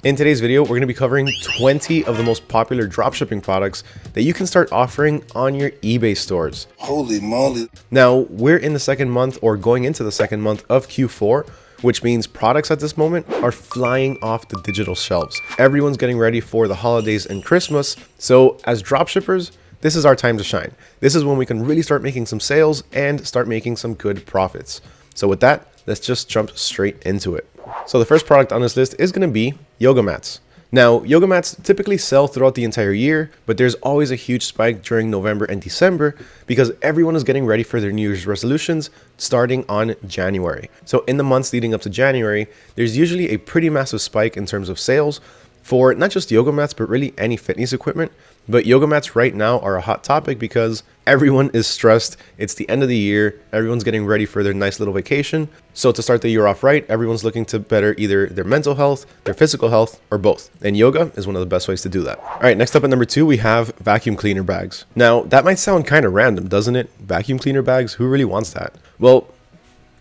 In today's video, we're going to be covering 20 of the most popular dropshipping products that you can start offering on your eBay stores. Holy moly. Now, we're in the second month or going into the second month of Q4, which means products at this moment are flying off the digital shelves. Everyone's getting ready for the holidays and Christmas. So as dropshippers, this is our time to shine. This is when we can really start making some sales and start making some good profits. So with that, let's just jump straight into it. So the first product on this list is going to be yoga mats. Now, yoga mats typically sell throughout the entire year, but there's always a huge spike during November and December because everyone is getting ready for their New Year's resolutions starting on January. So in the months leading up to January, there's usually a pretty massive spike in terms of sales for not just yoga mats, but really any fitness equipment. But yoga mats right now are a hot topic because everyone is stressed. It's the end of the year. Everyone's getting ready for their nice little vacation. So to start the year off right, everyone's looking to better either their mental health, their physical health, or both. And yoga is one of the best ways to do that. All right, next up at number 2, we have vacuum cleaner bags. Now, that might sound kind of random, doesn't it? Vacuum cleaner bags, who really wants that? Well,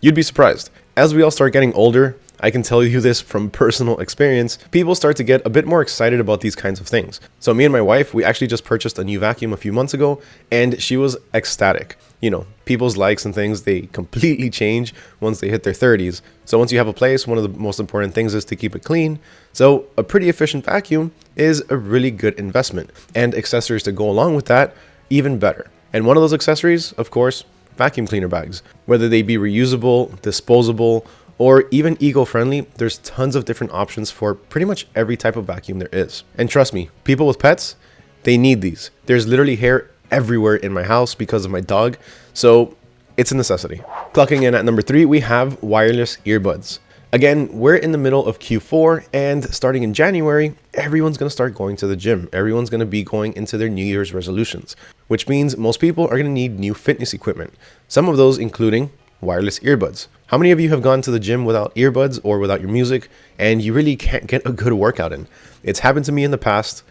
you'd be surprised. As we all start getting older, I can tell you this from personal experience, people start to get a bit more excited about these kinds of things. So me and my wife, we actually just purchased a new vacuum a few months ago, and she was ecstatic. You know, people's likes and things, they completely change once they hit their 30s. So once you have a place, one of the most important things is to keep it clean. So a pretty efficient vacuum is a really good investment, and accessories to go along with that, even better. And one of those accessories, of course, vacuum cleaner bags. Whether they be reusable, disposable, or even eco-friendly, there's tons of different options for pretty much every type of vacuum there is. And trust me, people with pets, they need these. There's literally hair everywhere in my house because of my dog, so it's a necessity. Clocking in at number 3, we have wireless earbuds. Again, we're in the middle of Q4, and starting in January, everyone's going to start going to the gym. Everyone's going to be going into their New Year's resolutions, which means most people are going to need new fitness equipment. Some of those including wireless earbuds. How many of you have gone to the gym without earbuds or without your music and you really can't get a good workout in? It's happened to me in the past.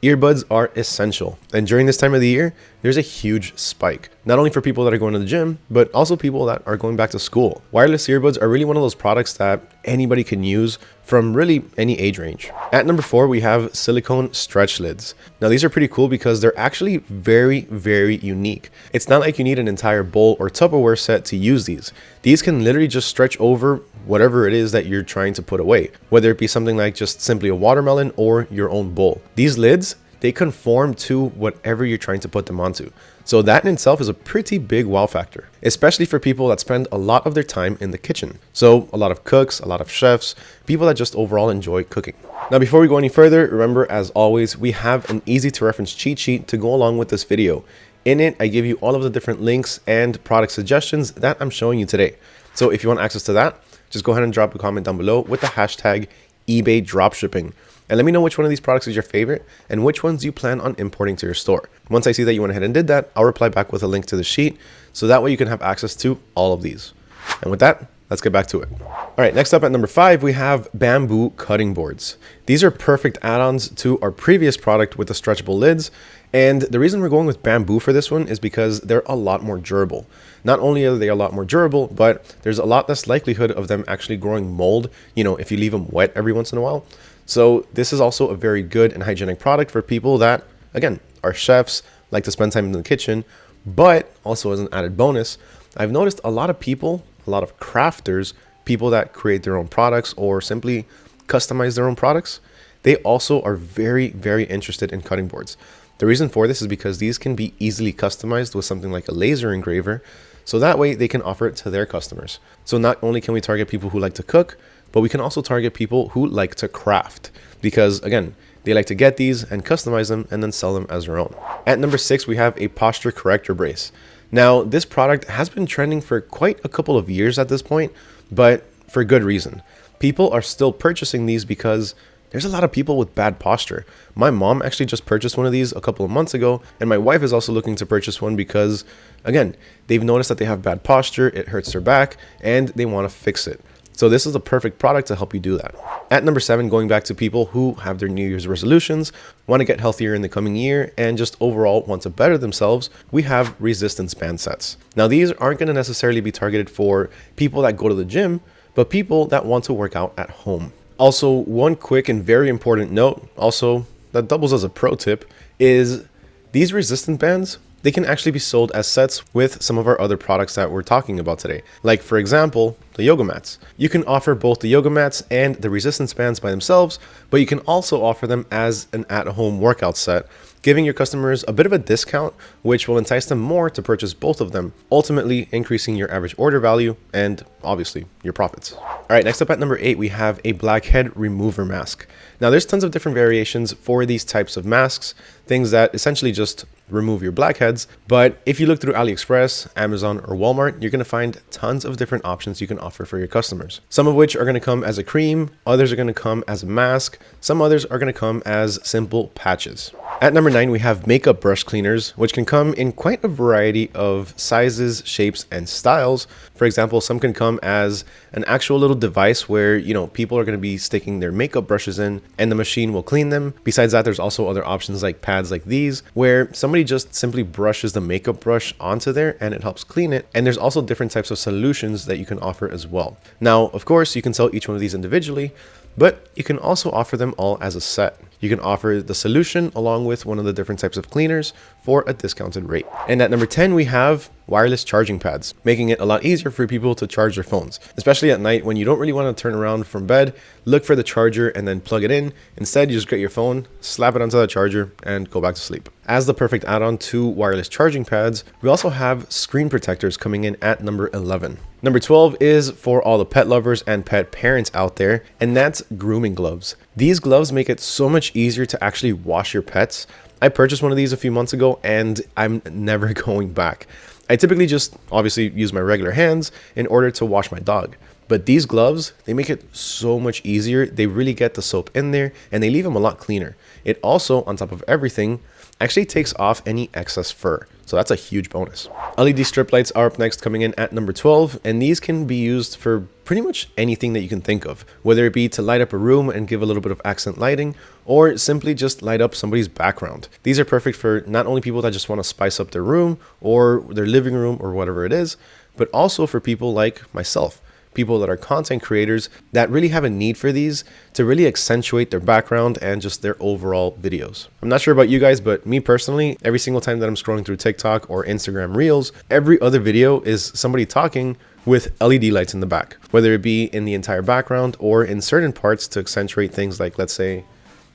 Earbuds are essential. And during this time of the year, there's a huge spike. Not only for people that are going to the gym, but also people that are going back to school. Wireless earbuds are really one of those products that anybody can use from really any age range. At number 4, we have silicone stretch lids. Now these are pretty cool because they're actually very, very unique. It's not like you need an entire bowl or Tupperware set to use these. These can literally just stretch over whatever it is that you're trying to put away, whether it be something like just simply a watermelon or your own bowl. These lids, they conform to whatever you're trying to put them onto. So that in itself is a pretty big wow factor, especially for people that spend a lot of their time in the kitchen. So a lot of cooks, a lot of chefs, people that just overall enjoy cooking. Now, before we go any further, remember, as always, we have an easy to reference cheat sheet to go along with this video. In it, I give you all of the different links and product suggestions that I'm showing you today. So if you want access to that, just go ahead and drop a comment down below with the hashtag eBay dropshipping. And let me know which one of these products is your favorite and which ones you plan on importing to your store. Once I see that you went ahead and did that, I'll reply back with a link to the sheet. So that way you can have access to all of these. And with that, let's get back to it. All right, next up at number 5, we have bamboo cutting boards. These are perfect add-ons to our previous product with the stretchable lids. And the reason we're going with bamboo for this one is because they're a lot more durable. Not only are they a lot more durable, but there's a lot less likelihood of them actually growing mold, you know, if you leave them wet every once in a while. So this is also a very good and hygienic product for people that, again, are chefs, like to spend time in the kitchen. But also as an added bonus, I've noticed a lot of people, a lot of crafters, people that create their own products or simply customize their own products, they also are very, very interested in cutting boards. The reason for this is because these can be easily customized with something like a laser engraver, so that way they can offer it to their customers. So not only can we target people who like to cook, but we can also target people who like to craft because, again, they like to get these and customize them and then sell them as their own. At number 6, we have a posture corrector brace. Now, this product has been trending for quite a couple of years at this point, but for good reason. People are still purchasing these because there's a lot of people with bad posture. My mom actually just purchased one of these a couple of months ago, and my wife is also looking to purchase one because, again, they've noticed that they have bad posture, it hurts their back, and they want to fix it. So this is a perfect product to help you do that. At number 7, going back to people who have their New Year's resolutions, want to get healthier in the coming year, and just overall want to better themselves, we have resistance band sets. Now these aren't going to necessarily be targeted for people that go to the gym, but people that want to work out at home. Also, one quick and very important note, also that doubles as a pro tip, is these resistant bands, they can actually be sold as sets with some of our other products that we're talking about today. Like for example, the yoga mats. You can offer both the yoga mats and the resistance bands by themselves, but you can also offer them as an at-home workout set, giving your customers a bit of a discount, which will entice them more to purchase both of them, ultimately increasing your average order value and obviously your profits. All right, next up at number 8, we have a blackhead remover mask. Now there's tons of different variations for these types of masks, things that essentially just remove your blackheads. But if you look through AliExpress, Amazon, or Walmart, you're going to find tons of different options you can offer for your customers. Some of which are going to come as a cream, others are going to come as a mask, some others are going to come as simple patches. At number 9, we have makeup brush cleaners, which can come in quite a variety of sizes, shapes, and styles. For example, some can come as an actual little device where, people are going to be sticking their makeup brushes in and the machine will clean them. Besides that, there's also other options like pads like these, where somebody just simply brushes the makeup brush onto there and it helps clean it. And there's also different types of solutions that you can offer as well. Now, of course, you can sell each one of these individually, but you can also offer them all as a set. You can offer the solution along with one of the different types of cleaners for a discounted rate. And at number 10, we have wireless charging pads, making it a lot easier for people to charge their phones, especially at night when you don't really want to turn around from bed, look for the charger and then plug it in. Instead, you just get your phone, slap it onto the charger and go back to sleep. As the perfect add-on to wireless charging pads, we also have screen protectors coming in at number 11. Number 12 is for all the pet lovers and pet parents out there, and that's grooming gloves. These gloves make it so much easier to actually wash your pets. I purchased one of these a few months ago and I'm never going back. I typically just obviously use my regular hands in order to wash my dog. But these gloves, they make it so much easier. They really get the soap in there and they leave them a lot cleaner. It also, on top of everything, actually takes off any excess fur. So that's a huge bonus. LED strip lights are up next, coming in at number 12, and these can be used for pretty much anything that you can think of, whether it be to light up a room and give a little bit of accent lighting, or simply just light up somebody's background. These are perfect for not only people that just want to spice up their room or their living room or whatever it is, but also for people like myself. People that are content creators that really have a need for these to really accentuate their background and just their overall videos. I'm not sure about you guys, but me personally, every single time that I'm scrolling through TikTok or Instagram Reels, every other video is somebody talking with LED lights in the back, whether it be in the entire background or in certain parts to accentuate things like, let's say,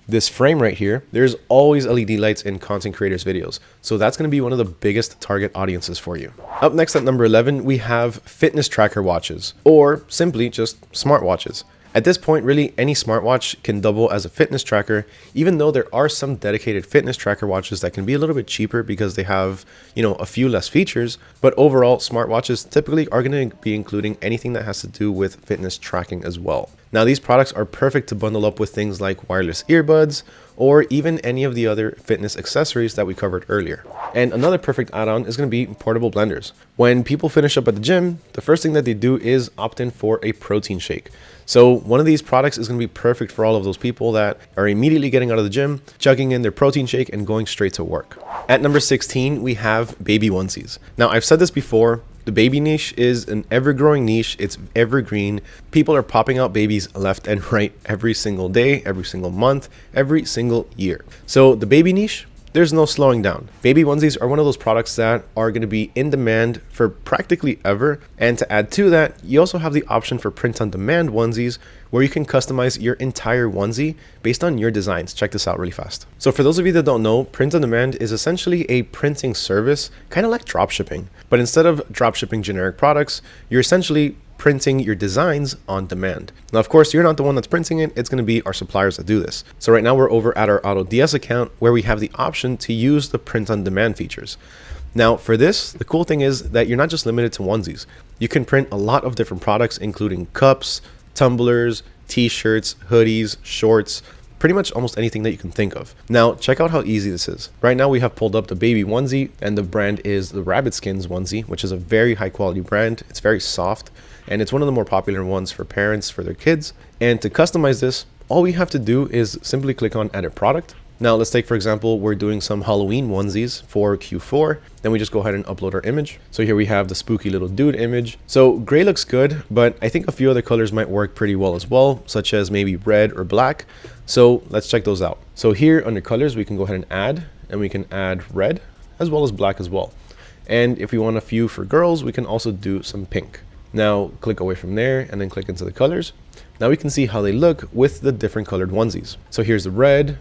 this frame right here. There's always LED lights in content creators videos. So that's going to be one of the biggest target audiences for you. Up next at number 11, we have fitness tracker watches, or simply just smartwatches. At this point, really any smartwatch can double as a fitness tracker, even though there are some dedicated fitness tracker watches that can be a little bit cheaper because they have, a few less features. But overall, smartwatches typically are going to be including anything that has to do with fitness tracking as well. Now, these products are perfect to bundle up with things like wireless earbuds or even any of the other fitness accessories that we covered earlier. And another perfect add-on is going to be portable blenders. When people finish up at the gym, the first thing that they do is opt in for a protein shake. So one of these products is going to be perfect for all of those people that are immediately getting out of the gym, chugging in their protein shake and going straight to work. At number 16, we have baby onesies. Now, I've said this before, the baby niche is an ever-growing niche. It's evergreen. People are popping out babies left and right every single day, every single month, every single year. So the baby niche, there's no slowing down. Baby onesies are one of those products that are going to be in demand for practically ever. And to add to that, you also have the option for print-on-demand onesies, where you can customize your entire onesie based on your designs. Check this out really fast. So for those of you that don't know, print-on-demand is essentially a printing service, kind of like dropshipping. But instead of dropshipping generic products, you're essentially printing your designs on demand. Now, of course, you're not the one that's printing it. It's going to be our suppliers that do this. So right now we're over at our AutoDS account where we have the option to use the print on demand features. Now for this, the cool thing is that you're not just limited to onesies. You can print a lot of different products, including cups, tumblers, t-shirts, hoodies, shorts, pretty much almost anything that you can think of. Now, check out how easy this is. Right now we have pulled up the baby onesie, and the brand is the Rabbit Skins onesie, which is a very high quality brand. It's very soft, and it's one of the more popular ones for parents, for their kids. And to customize this, all we have to do is simply click on edit product, Now let's take, for example, we're doing some Halloween onesies for Q4. Then we just go ahead and upload our image. So here we have the spooky little dude image. So gray looks good, but I think a few other colors might work pretty well as well, such as maybe red or black. So let's check those out. So here under colors, we can go ahead and we can add red as well as black as well. And if we want a few for girls, we can also do some pink. Now click away from there and then click into the colors. Now we can see how they look with the different colored onesies. So here's the red,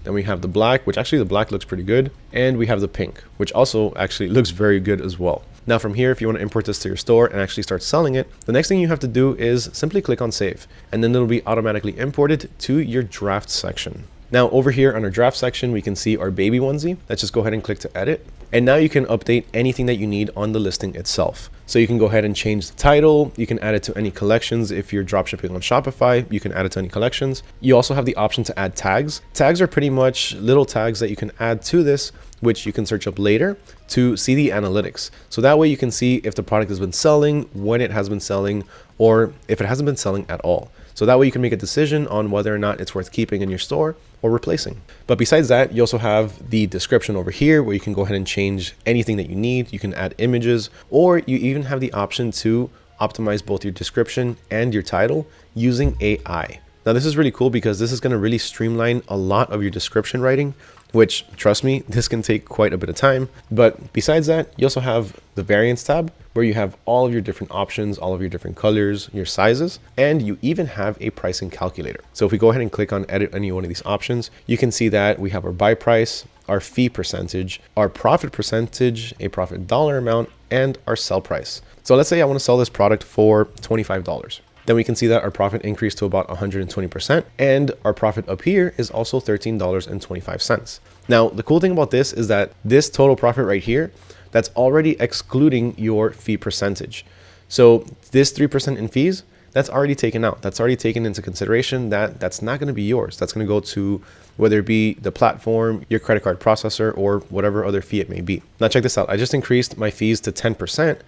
then we have the black, which actually the black looks pretty good. And we have the pink, which also actually looks very good as well. Now from here, if you want to import this to your store and actually start selling it, the next thing you have to do is simply click on save, and then it'll be automatically imported to your draft section. Now over here on our draft section, we can see our baby onesie. Let's just go ahead and click to edit. And now you can update anything that you need on the listing itself. So you can go ahead and change the title. You can add it to any collections. If you're dropshipping on Shopify, you can add it to any collections. You also have the option to add tags. Tags are pretty much little tags that you can add to this, which you can search up later to see the analytics. So that way you can see if the product has been selling, when it has been selling, or if it hasn't been selling at all. So that way you can make a decision on whether or not it's worth keeping in your store or replacing. But besides that, you also have the description over here where you can go ahead and change anything that you need. You can add images, or you even have the option to optimize both your description and your title using AI. Now this is really cool because this is going to really streamline a lot of your description writing, which, trust me, this can take quite a bit of time. But besides that, you also have the variants tab where you have all of your different options, all of your different colors, your sizes, and you even have a pricing calculator. So if we go ahead and click on edit any one of these options, you can see that we have our buy price, our fee percentage, our profit percentage, a profit dollar amount, and our sell price. So let's say I want to sell this product for $25. Then we can see that our profit increased to about 120%, and our profit up here is also $13.25. Now, the cool thing about this is that this total profit right here, that's already excluding your fee percentage. So this 3% in fees, that's already taken out. That's already taken into consideration. That's not going to be yours. That's going to go to whether it be the platform, your credit card processor, or whatever other fee it may be. Now check this out. I just increased my fees to 10%.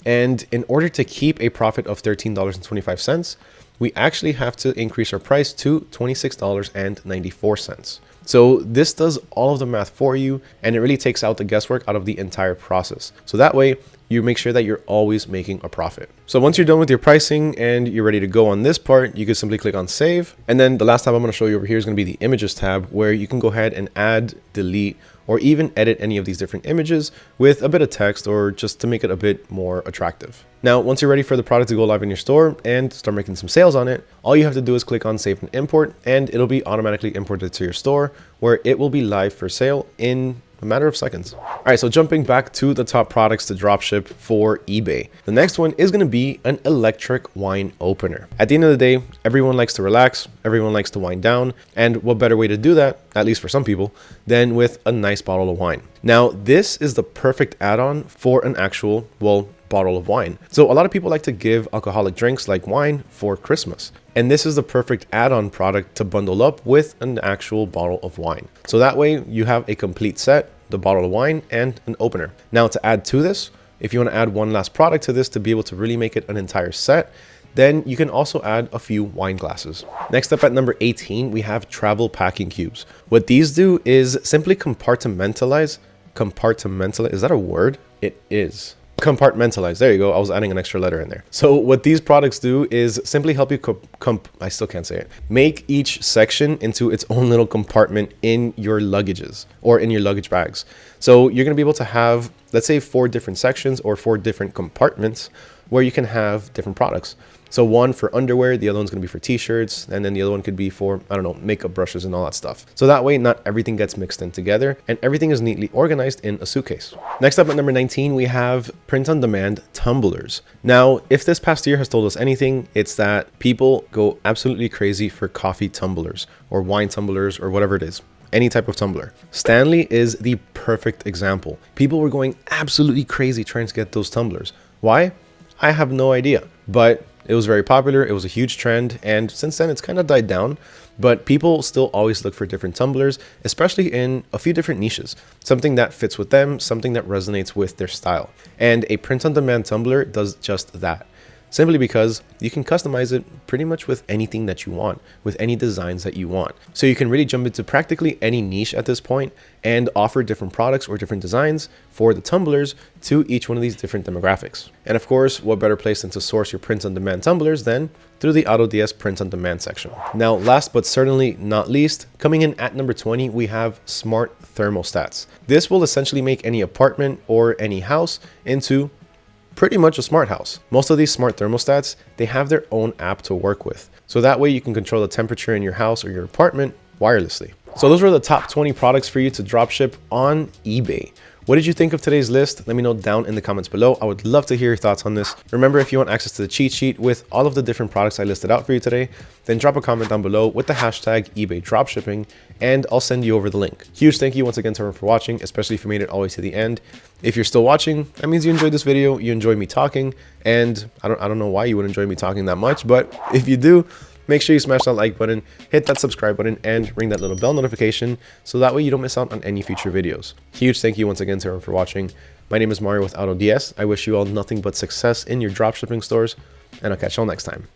And in order to keep a profit of $13.25, we actually have to increase our price to $26.94. So this does all of the math for you, and it really takes out the guesswork out of the entire process. So that way you make sure that you're always making a profit. So once you're done with your pricing and you're ready to go on this part, you can simply click on save. And then the last tab I'm going to show you over here is going to be the images tab, where you can go ahead and add, delete, or even edit any of these different images with a bit of text, or just to make it a bit more attractive. Now, once you're ready for the product to go live in your store and start making some sales on it, all you have to do is click on save and import, and it'll be automatically imported to your store, where it will be live for sale in a matter of seconds. All right, so jumping back to the top products to dropship for eBay. The next one is going to be an electric wine opener. At the end of the day, everyone likes to relax, everyone likes to wind down, and what better way to do that, at least for some people, than with a nice bottle of wine. Now, this is the perfect add-on for an actual, bottle of wine. So a lot of people like to give alcoholic drinks like wine for Christmas. And this is the perfect add-on product to bundle up with an actual bottle of wine. So that way you have a complete set, the bottle of wine and an opener. Now to add to this, if you want to add one last product to this to be able to really make it an entire set, then you can also add a few wine glasses. Next up at number 18, we have travel packing cubes. What these do is simply compartmentalize. Is that a word? It is. Compartmentalize. There you go. I was adding an extra letter in there. So what these products do is simply help you I still can't say it. Make each section into its own little compartment in your luggages or in your luggage bags. So you're going to be able to have, let's say, 4 different sections or 4 different compartments where you can have different products. So one for underwear, the other one's going to be for t-shirts, and then the other one could be for, I don't know, makeup brushes and all that stuff. So that way, not everything gets mixed in together and everything is neatly organized in a suitcase. Next up at number 19, we have print-on-demand tumblers. Now, if this past year has told us anything, it's that people go absolutely crazy for coffee tumblers or wine tumblers or whatever it is. Any type of tumbler. Stanley is the perfect example. People were going absolutely crazy trying to get those tumblers. Why? I have no idea, but it was very popular. It was a huge trend. And since then it's kind of died down, but people still always look for different tumblers, especially in a few different niches, something that fits with them, something that resonates with their style. And a print on demand tumbler does just that. simply because you can customize it pretty much with anything that you want, with any designs that you want. So you can really jump into practically any niche at this point and offer different products or different designs for the tumblers to each one of these different demographics. And of course, what better place than to source your prints on demand tumblers than through the AutoDS prints on demand section. Now, last but certainly not least, coming in at number 20, we have smart thermostats. This will essentially make any apartment or any house into pretty much a smart house. Most of these smart thermostats, they have their own app to work with. So that way you can control the temperature in your house or your apartment wirelessly. So those were the top 20 products for you to dropship on eBay. What did you think of today's list? Let me know down in the comments below. I would love to hear your thoughts on this. Remember, if you want access to the cheat sheet with all of the different products I listed out for you today, then drop a comment down below with the hashtag eBay dropshipping, and I'll send you over the link. Huge thank you once again to everyone for watching, especially if you made it all the way to the end. If you're still watching, that means you enjoyed this video, you enjoy me talking, and I don't know why you would enjoy me talking that much, but if you do, make sure you smash that like button, hit that subscribe button, and ring that little bell notification so that way you don't miss out on any future videos. Huge thank you once again to everyone for watching. My name is Mario with AutoDS. I wish you all nothing but success in your dropshipping stores, and I'll catch y'all next time.